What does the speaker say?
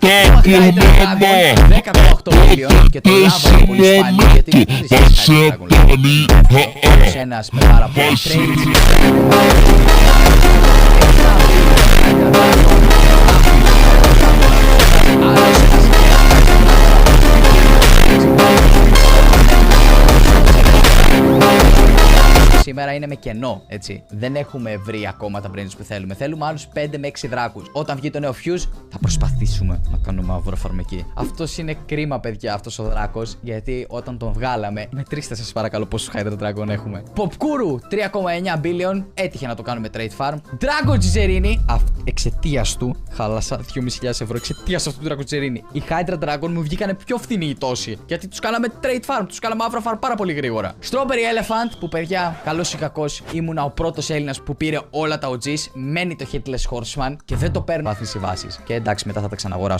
10,8 million και το λάβαμε πολύ σπάνιο γιατί δεν ξέρεις Hydra Dragon. Ένας με πάρα πολλά trades. Σήμερα είναι με κενό, έτσι. Δεν έχουμε βρει ακόμα τα brains που θέλουμε. Θέλουμε άλλους 5 με 6 δράκους. Όταν βγει το νέο Fuse, θα προσπαθήσουμε να κάνουμε μαυροφαρμική. Αυτός είναι κρίμα, παιδιά, αυτός ο δράκος. Γιατί όταν τον βγάλαμε, μετρήστε σας παρακαλώ πόσους Hydra Dragon έχουμε. Popkuru 3,9 billion. Έτυχε να το κάνουμε trade farm. Dragon Gizerini. Εξαιτίας του, χάλασα 2.500 ευρώ. Εξαιτίας αυτού του Dragon Gizerini. Οι Hydra Dragon μου βγήκανε πιο φθηνοί οι τόσοι. Γιατί τους κάναμε trade farm. Τους κάναμε μαύρο farm πάρα πολύ γρήγορα. Strawberry Elephant που, παιδιά, καλός ή κακός, ήμουνα ο πρώτος Έλληνας που πήρε όλα τα OGs. Μένει το Headless Horseman και δεν το παίρνω βάθμιση βάσης. Και εντάξει, μετά θα τα ξαναγοράσω.